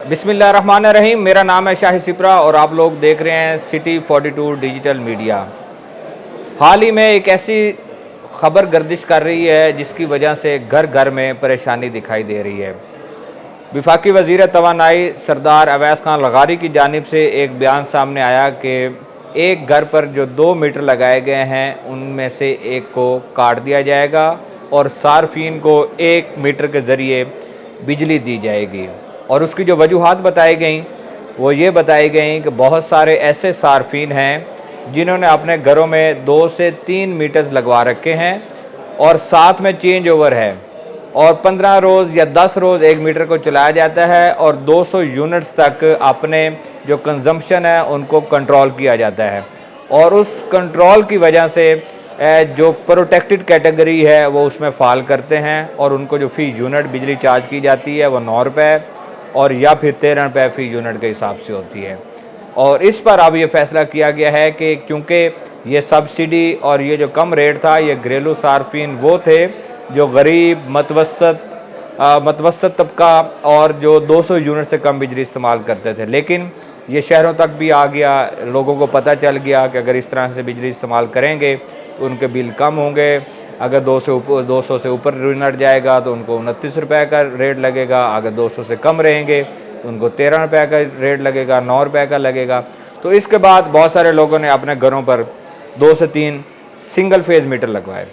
बिस्मिल्लाहिर्रहमानिर्रहीम। मेरा नाम है शाहिद सिपरा और आप लोग देख रहे हैं सिटी 42 डिजिटल मीडिया। हाल ही में एक ऐसी खबर गर्दिश कर रही है जिसकी वजह से घर घर में परेशानी दिखाई दे रही है। वफाकी वज़ीर तवानाई सरदार अवैस खान लगारी की जानिब से एक बयान सामने आया कि एक घर पर जो 2 मीटर लगाए गए हैं उनमें से एक को काट दिया जाएगा और सार्फिन को 1 मीटर के ज़रिए बिजली दी जाएगी। और उसकी जो वजूहात बताई गई वो ये बताई गई कि बहुत सारे ऐसे सार्फिन हैं जिन्होंने अपने घरों में 2 से 3 मीटर्स लगवा रखे हैं और साथ में चेंज ओवर है और 15 रोज़ या 10 रोज़ 1 मीटर को चलाया जाता है और 200 यूनिट्स तक अपने जो कंजम्पशन है उनको कंट्रोल किया जाता है। और उस कंट्रोल की वजह से जो प्रोटेक्टेड कैटेगरी है वो उसमें फ़ाल करते हैं और उनको जो फ़ी यूनिट बिजली चार्ज की जाती है वो 9 रुपये और या फिर 13 रुपये फ़ी यूनिट के हिसाब से होती है। और इस पर अब ये फ़ैसला किया गया है कि क्योंकि ये सब्सिडी और ये जो कम रेट था ये घरेलू सार्फिन वो थे जो गरीब मतवसत तबका और जो 200 यूनिट से कम बिजली इस्तेमाल करते थे। लेकिन ये शहरों तक भी आ गया, लोगों को पता चल गया कि अगर इस तरह से बिजली इस्तेमाल करेंगे तो उनके बिल कम होंगे। अगर 200 से ऊपर यूनिट जाएगा तो उनको 29 रुपये का रेट लगेगा, अगर 200 से कम रहेंगे तो उनको 13 रुपये का रेट लगेगा, 9 रुपये का लगेगा। तो इसके बाद बहुत सारे लोगों ने अपने घरों पर 2 से 3 सिंगल फेज मीटर लगवाए।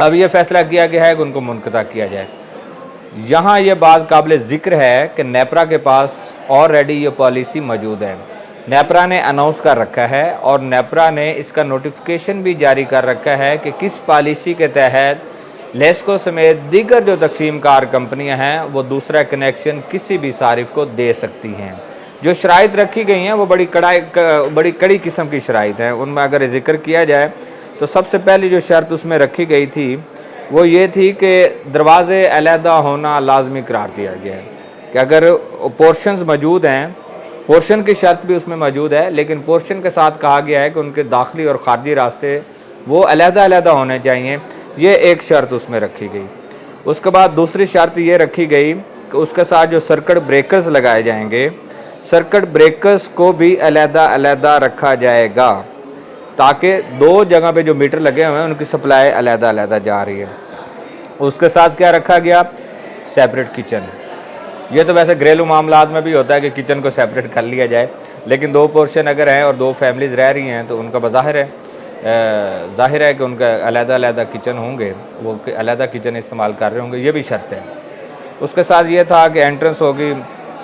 अब ये फैसला किया गया है कि उनको मुनक़ता किया जाए। यहाँ ये बात काबिल ज़िक्र है कि नेपरा के पास ऑलरेडी ये पॉलिसी मौजूद है। नेपरा ने अनाउंस कर रखा है और नेपरा ने इसका नोटिफिकेशन भी जारी कर रखा है कि किस पॉलिसी के तहत लेस्को समेत दीगर जो तकसीम कार कंपनियां हैं वो दूसरा कनेक्शन किसी भी सारिफ को दे सकती हैं। जो शराइत रखी गई हैं वो बड़ी कड़ी किस्म की शराइत हैं। उनमें अगर जिक्र किया जाए तो सबसे पहली जो शर्त उसमें रखी गई थी वो ये थी कि दरवाज़े अलहदा होना लाजमी करार दिया गया है कि अगर पोर्शंस मौजूद हैं, पोर्शन की शर्त भी उसमें मौजूद है, लेकिन पोर्शन के साथ कहा गया है कि उनके दाखिली और खारजी रास्ते वो अलहदा होने चाहिए। ये एक शर्त उसमें रखी गई। उसके बाद दूसरी शर्त ये रखी गई कि उसके साथ जो सर्किट ब्रेकर्स लगाए जाएंगे, सर्किट ब्रेकर्स को भी अलहदा रखा जाएगा ताकि 2 जगह पे जो मीटर लगे हुए हैं उनकी सप्लाई अलहदा जा रही है। उसके साथ क्या रखा गया? Separate kitchen. ये तो वैसे घरेलू मामलात में भी होता है कि किचन को सेपरेट कर लिया जाए, लेकिन 2 पोर्शन अगर हैं और 2 फैमिलीज़ रह रही हैं तो उनका ज़ाहिर है कि उनका अलहदा किचन होंगे, वो अलहदा किचन इस्तेमाल कर रहे होंगे। ये भी शर्त है। उसके साथ ये था कि एंट्रेंस होगी,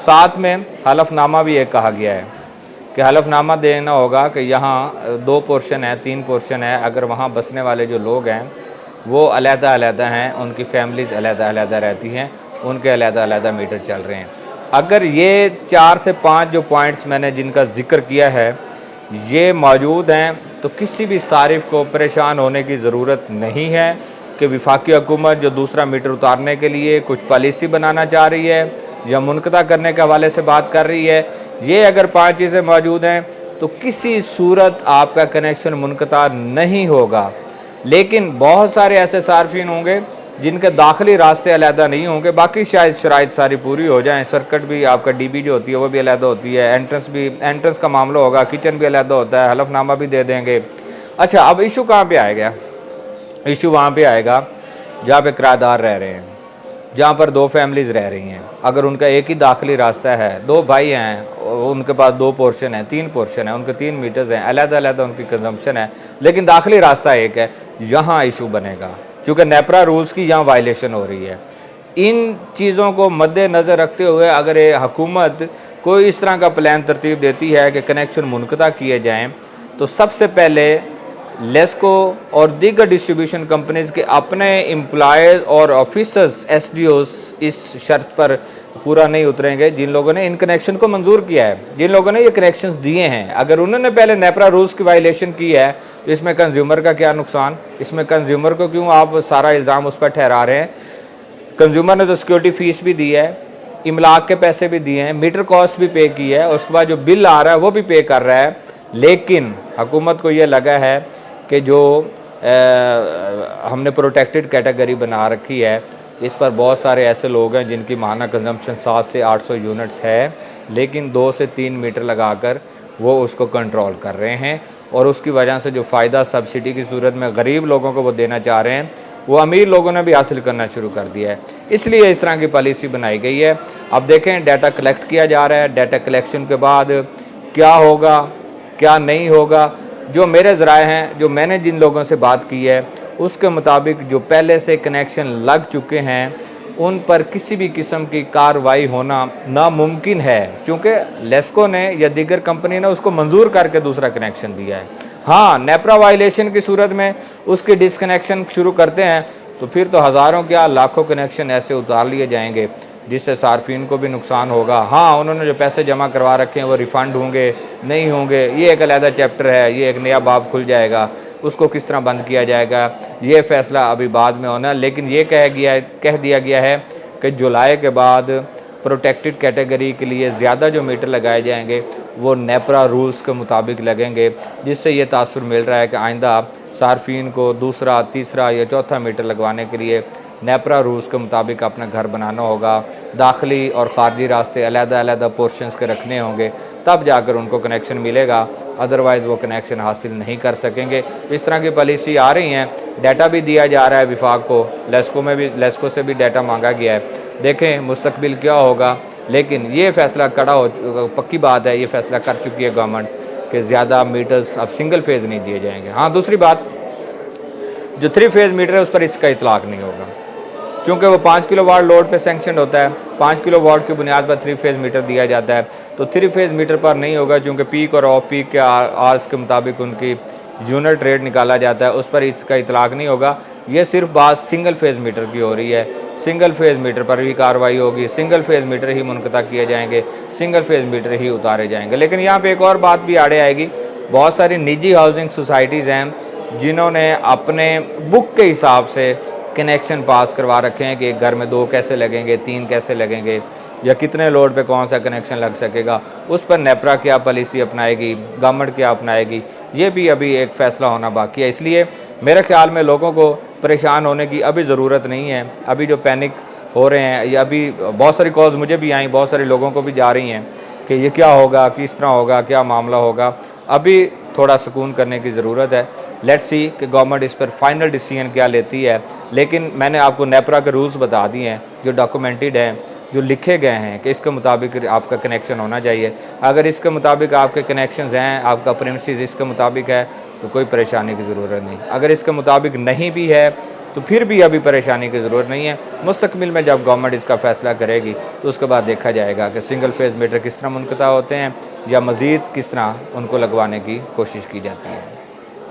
साथ में हलफनामा भी एक कहा गया है कि हलफनामा देना होगा कि यहाँ 2 पोर्शन है, 3 पोर्शन है, अगर वहाँ बसने वाले जो लोग हैं वो अलहदा हैं, उनकी फैमिलीज़ अलहदा रहती हैं, उनके अलहदा मीटर चल रहे हैं। अगर ये 4 से 5 जो पॉइंट्स मैंने जिनका जिक्र किया है ये मौजूद हैं तो किसी भी सारिफ को परेशान होने की ज़रूरत नहीं है कि वफाकी हुकूमत जो दूसरा मीटर उतारने के लिए कुछ पॉलिसी बनाना चाह रही है या मुनक़ता करने के हवाले से बात कर रही है। ये अगर 5 चीज़ें मौजूद हैं तो किसी सूरत आपका कनेक्शन मुनक़ता नहीं होगा। लेकिन बहुत सारे ऐसे सार्फिन होंगे जिनके दाखिली रास्ते अलहदा नहीं होंगे, बाकी शायद शराइत सारी पूरी हो जाएं। सर्किट भी आपका डीबी जो होती है वो भी अलहदा होती है, एंट्रेंस का मामला होगा, किचन भी अलहदा होता है, हलफनामा भी दे देंगे। अच्छा, अब इशू कहाँ पे आएगा? इशू वहाँ पे आएगा जहाँ पे किराएदार रह रहे हैं, जहाँ पर 2 फैमिलीज़ रह रही हैं। अगर उनका एक ही दाखिली रास्ता है, 2 भाई हैं, उनके पास 2 पोर्शन है, 3 पोर्शन है, उनके 3 मीटर्स हैं, अलहदा उनकी कंजम्पशन है, लेकिन दाखिली रास्ता एक है, यहाँ इशू बनेगा क्योंकि नेपरा रूल्स की यहाँ वायलेशन हो रही है। इन चीज़ों को मद्देनज़र रखते हुए अगर ये हुकूमत कोई इस तरह का प्लान तरतीब देती है कि कनेक्शन मुनक़ता किए जाएँ तो सबसे पहले लेस्को और दीगर डिस्ट्रीब्यूशन कंपनीज़ के अपने एम्प्लॉयज़ और ऑफिसर्स SDOs इस शर्त पर पूरा नहीं उतरेंगे जिन लोगों ने इन कनेक्शन को मंजूर किया है, जिन लोगों ने ये कनेक्शंस दिए हैं। अगर उन्होंने पहले नेपरा रूल्स की वायलेशन की है तो इसमें कंज्यूमर का क्या नुकसान? इसमें कंज्यूमर को क्यों आप सारा इल्ज़ाम उस पर ठहरा रहे हैं? कंज्यूमर ने तो सिक्योरिटी फ़ीस भी दी है, इमलाक के पैसे भी दिए हैं, मीटर कॉस्ट भी पे की है, उसके बाद जो बिल आ रहा है वो भी पे कर रहा है। लेकिन हुकूमत को ये लगा है कि जो हमने प्रोटेक्टेड कैटेगरी बना रखी है इस पर बहुत सारे ऐसे लोग हैं जिनकी माहाना कंजम्पशन 7 से 800 यूनिट्स है, लेकिन 2 से 3 मीटर लगाकर वो उसको कंट्रोल कर रहे हैं, और उसकी वजह से जो फ़ायदा सब्सिडी की सूरत में गरीब लोगों को वो देना चाह रहे हैं, वो अमीर लोगों ने भी हासिल करना शुरू कर दिया है। इसलिए इस तरह की पॉलिसी बनाई गई है। अब देखें, डाटा कलेक्ट किया जा रहा है, डाटा कलेक्शन के बाद क्या होगा क्या नहीं होगा। जो मेरे ज़राए हैं, जो मैंने जिन लोगों से बात की है, उसके मुताबिक जो पहले से कनेक्शन लग चुके हैं उन पर किसी भी किस्म की कार्रवाई होना नामुमकिन है, क्योंकि लेस्को ने या दीगर कंपनी ने उसको मंजूर करके दूसरा कनेक्शन दिया है। हाँ, नेपरा वायलेशन की सूरत में उसके डिसकनेक्शन शुरू करते हैं तो फिर तो हज़ारों क्या लाखों कनेक्शन ऐसे उतार लिए जाएंगे जिससे सार्फिन को भी नुकसान होगा। हाँ, उन्होंने जो पैसे जमा करवा रखे हैं वो रिफ़ंड होंगे नहीं होंगे, ये एक अलहदा चैप्टर है, ये एक नया बाब खुल जाएगा। उसको किस तरह बंद किया जाएगा ये फ़ैसला अभी बाद में होना। लेकिन ये कह दिया गया है कि जुलाई के बाद प्रोटेक्टेड कैटेगरी के लिए ज़्यादा जो मीटर लगाए जाएंगे वो नेपरा रूल्स के मुताबिक लगेंगे, जिससे ये तासुर मिल रहा है कि आइंदा सार्फिन को दूसरा, तीसरा या चौथा मीटर लगवाने के लिए नेपरा रूल्स के मुताबिक अपना घर बनाना होगा, दाखिली और ख़ारजी रास्ते अलग-अलग पोर्शंस के रखने होंगे, तब जाकर उनको कनेक्शन मिलेगा, अदरवाइज़ वो कनेक्शन हासिल नहीं कर सकेंगे। इस तरह की पॉलिसी आ रही हैं। डाटा भी दिया जा रहा है विफाक को, लेस्को से भी डाटा मांगा गया है। देखें मुस्तकबिल क्या होगा, लेकिन ये फ़ैसला पक्की बात है, ये फ़ैसला कर चुकी है गवर्नमेंट कि ज़्यादा मीटर्स अब सिंगल फेज़ नहीं दिए जाएंगे। हाँ, दूसरी बात, जो 3 फेज़ मीटर है उस पर इसका इतलाक़ नहीं होगा, क्योंकि वो 5 किलोवाट लोड पे सैंक्शन होता है। 5 किलोवाट की बुनियाद पर 3 फेज़ मीटर दिया जाता है, तो 3 फेज़ मीटर पर नहीं होगा, क्योंकि पीक और ऑफ पीक के आर्स के मुताबिक उनकी यूनिट रेट निकाला जाता है, उस पर इसका इतलाक़ नहीं होगा। ये सिर्फ बात सिंगल फेज़ मीटर की हो रही है। सिंगल फेज़ मीटर पर भी कार्रवाई होगी, सिंगल फेज़ मीटर ही मुनक़ता किए जाएंगे, सिंगल फेज़ मीटर ही उतारे जाएंगे। लेकिन यहाँ पे एक और बात भी आड़े आएगी, बहुत सारी निजी हाउसिंग सोसाइटीज़ हैं जिन्होंने अपने बुक के हिसाब से कनेक्शन पास करवा रखे हैं कि एक घर में 2 कैसे लगेंगे, 3 कैसे लगेंगे, या कितने लोड पे कौन सा कनेक्शन लग सकेगा। उस पर नेपरा क्या पॉलिसी अपनाएगी, गवर्नमेंट क्या अपनाएगी, ये भी अभी एक फ़ैसला होना बाकी है। इसलिए मेरे ख्याल में लोगों को परेशान होने की अभी ज़रूरत नहीं है। अभी जो पैनिक हो रहे हैं, या अभी बहुत सारी कॉल्स मुझे भी आई, बहुत सारे लोगों को भी जा रही हैं कि ये क्या होगा, किस तरह होगा, क्या मामला होगा। अभी थोड़ा सुकून करने की ज़रूरत है। लेट्स सी कि गवर्नमेंट इस पर फाइनल डिसीजन क्या लेती है। लेकिन मैंने आपको नेपरा के रूल्स बता दिए हैं, जो डॉक्यूमेंटेड हैं, जो लिखे गए हैं कि इसके मुताबिक आपका कनेक्शन होना चाहिए। अगर इसके मुताबिक आपके कनेक्शंस हैं, आपका प्रीमिसेस इसके मुताबिक है, तो कोई परेशानी की ज़रूरत नहीं। अगर इसके मुताबिक नहीं भी है तो फिर भी अभी परेशानी की ज़रूरत नहीं है। मुस्तकबिल में जब गवर्नमेंट इसका फ़ैसला करेगी तो उसके बाद देखा जाएगा कि सिंगल फेज़ मीटर किस तरह मुनक़ता होते हैं, या मज़ीद किस तरह उनको लगवाने की कोशिश की जाती है।